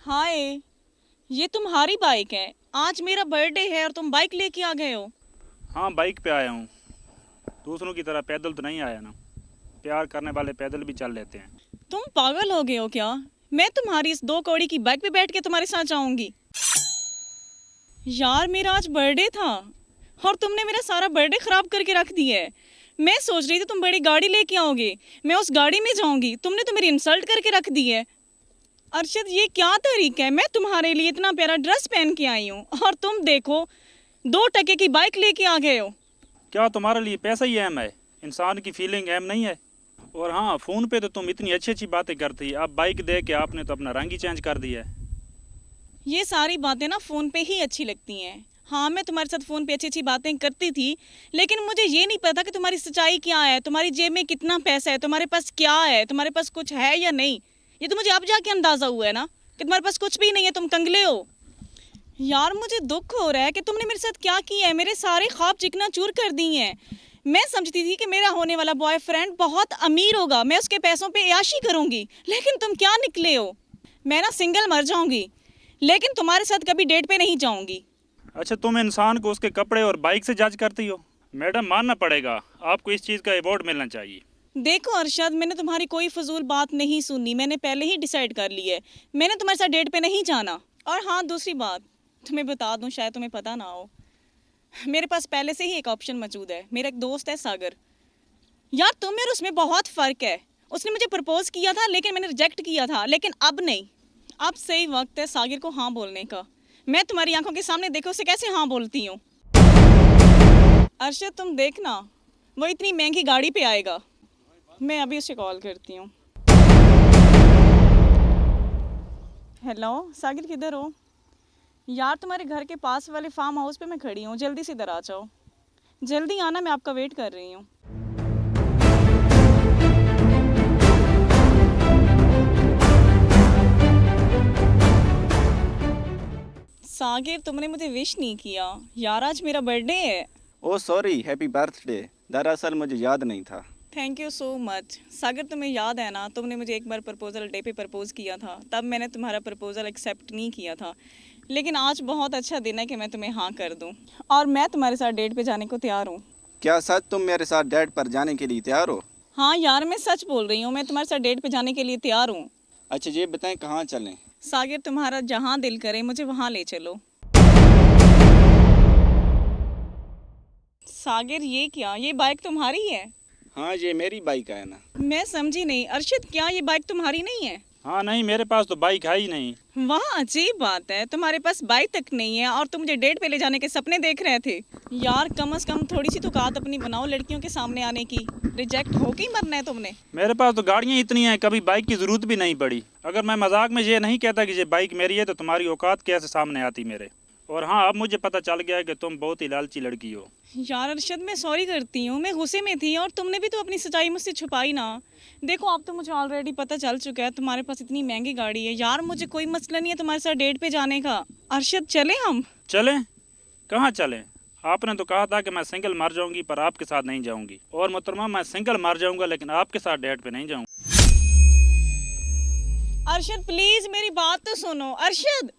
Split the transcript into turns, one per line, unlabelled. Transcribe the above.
हाय, ये तुम्हारी बाइक है। आज मेरा बर्थडे है और तुम बाइक लेके आ गए हो।
हाँ, बाइक पे आया हूँ। दूसरों की तरह पैदल तो नहीं आया ना। प्यार करने वाले पैदल भी चल लेते हैं।
तुम पागल हो गए हो क्या? मैं तुम्हारी इस 2 कौड़ी की बाइक पे बैठ के तुम्हारे साथ जाऊंगी? यार, मेरा आज बर्थडे था और तुमने मेरा सारा बर्थडे खराब करके रख दिया है। मैं सोच रही थी तुम बड़ी गाड़ी लेके आओगे, मैं उस गाड़ी में जाऊंगी, तुमने तो मेरी इंसल्ट करके रख दी है। अरशद, ये क्या तरीका है? मैं तुम्हारे लिए इतना प्यारा ड्रेस पहन के आई हूँ और तुम देखो 2 टके की बाइक लेके आ गए हो।
क्या तुम्हारे लिए पैसा ही अहम है? इंसान की फीलिंग अहम नहीं है? और हाँ, फ़ोन पे तो तुम इतनी अच्छी अच्छी बातें करती। अब बाइक देख के आपने तो अपना रंग ही चेंज कर दिया है।
ये सारी बातें ना फ़ोन पे ही अच्छी लगती हैं। हाँ, मैं तुम्हारे साथ फ़ोन पे अच्छी अच्छी बातें करती थी, लेकिन मुझे ये नहीं पता कि तुम्हारी सच्चाई क्या है, तुम्हारी जेब में कितना पैसा है, तुम्हारे पास क्या है, तुम्हारे पास कुछ है या नहीं। ये तो मुझे अब जाके अंदाज़ा हुआ है ना कि तुम्हारे पास कुछ भी नहीं है, तुम कंगले हो। यार, मुझे दुख हो रहा है कि तुमने मेरे साथ क्या किया है। मेरे सारे ख्वाब चिकनाचूर कर दिए हैं। मैं समझती थी कि मेरा होने वाला बॉयफ्रेंड बहुत अमीर होगा, मैं उसके पैसों पे ऐशी करूंगी, लेकिन तुम क्या निकले हो। मैं ना सिंगल मर जाऊंगी, लेकिन तुम्हारे साथ कभी डेट पे नहीं जाऊंगी।
अच्छा, तुम इंसान को उसके कपड़े और बाइक से जज करती हो? मैडम, मानना पड़ेगा, आपको इस चीज़ का अवार्ड मिलना चाहिए।
देखो अरशद, मैंने तुम्हारी कोई फजूल बात नहीं सुनी। मैंने पहले ही डिसाइड कर लिया है, मैंने तुम्हारे साथ डेट पे नहीं जाना। और हाँ, दूसरी बात तुम्हें बता दूं, शायद तुम्हें पता ना हो, मेरे पास पहले से ही एक ऑप्शन मौजूद है। मेरा एक दोस्त है सागर। यार, तुम्हें और उसमें बहुत फ़र्क है। उसने मुझे प्रपोज किया था लेकिन मैंने रिजेक्ट किया था, लेकिन अब नहीं। अब सही वक्त है सागिर को हाँ बोलने का। मैं तुम्हारी आंखों के सामने देखो उसे कैसे हाँ बोलती हूँ। अरशद, तुम देखना, वो इतनी महंगी गाड़ी पे आएगा। मैं अभी उसे कॉल करती हूँ। हेलो सागिर, किधर हो? यार, तुम्हारे घर के पास वाले फार्म हाउस पे मैं खड़ी हूँ, जल्दी से इधर आ जाओ। जल्दी आना, मैं आपका वेट कर रही हूँ। सागिर, तुमने मुझे विश नहीं किया। यार, आज मेरा बर्थडे है।
Oh sorry, happy birthday. दरअसल मुझे याद नहीं था।
Thank you so much. Sagar, तुम्हें याद है ना, तुमने मुझे एक बार प्रपोजल डे पे प्रपोज किया था, तब मैंने तुम्हारा प्रपोजल एक्सेप्ट नहीं किया था। लेकिन आज बहुत अच्छा दिन है कि मैं तुम्हें हाँ कर दूं, और मैं तुम्हारे साथ डेट पे जाने को तैयार हूँ।
क्या सच तुम मेरे साथ डेट पर जाने के लिए तैयार हो?
हाँ यार, मैं सच बोल रही हूँ, मैं तुम्हारे साथ डेट पे जाने के लिए तैयार हूँ।
अच्छा, ये बताएं कहाँ चलें?
सागिर, तुम्हारा जहाँ दिल करे मुझे वहाँ ले चलो। सागिर, ये क्या, ये बाइक तुम्हारी है?
हाँ, ये मेरी बाइक है ना।
मैं समझी नहीं। अरशद, क्या ये बाइक तुम्हारी नहीं है?
हाँ नहीं, मेरे पास तो बाइक है ही नहीं।
वाह, अजीब बात है, तुम्हारे पास बाइक तक नहीं है और तुम मुझे डेट पे ले जाने के सपने देख रहे थे। यार, कम से कम थोड़ी सी तो औकात अपनी बनाओ लड़कियों के सामने आने की। रिजेक्ट हो के ही मरना है तुमने।
मेरे पास तो गाड़ियाँ इतनी हैं, कभी बाइक की ज़रूरत भी नहीं पड़ी। अगर मैं मजाक में ये नहीं कहता कि ये बाइक मेरी है तो तुम्हारी औकात कैसे सामने आती मेरे। और हाँ, अब मुझे पता चल गया है कि तुम बहुत ही लालची लड़की हो।
यार अरशद, मैं सॉरी करती हूँ, मैं गुस्से में थी और तुमने भी तो अपनी सच्चाई मुझसे छुपाई ना। देखो, अब तो मुझे ऑलरेडी पता चल चुका है तुम्हारे पास इतनी महंगी गाड़ी है। यार, मुझे कोई मसला नहीं है तुम्हारे साथ डेट पे जाने का। अरशद, चले हम?
चलें? कहाँ चलें? आपने तो कहा था कि मैं सिंगल मर जाऊंगी पर आपके साथ नहीं जाऊंगी। और मोहतरमा, मैं सिंगल मर जाऊंगा लेकिन आपके साथ डेट पे नहीं जाऊंगा।
अरशद, प्लीज मेरी बात तो सुनो। अरशद।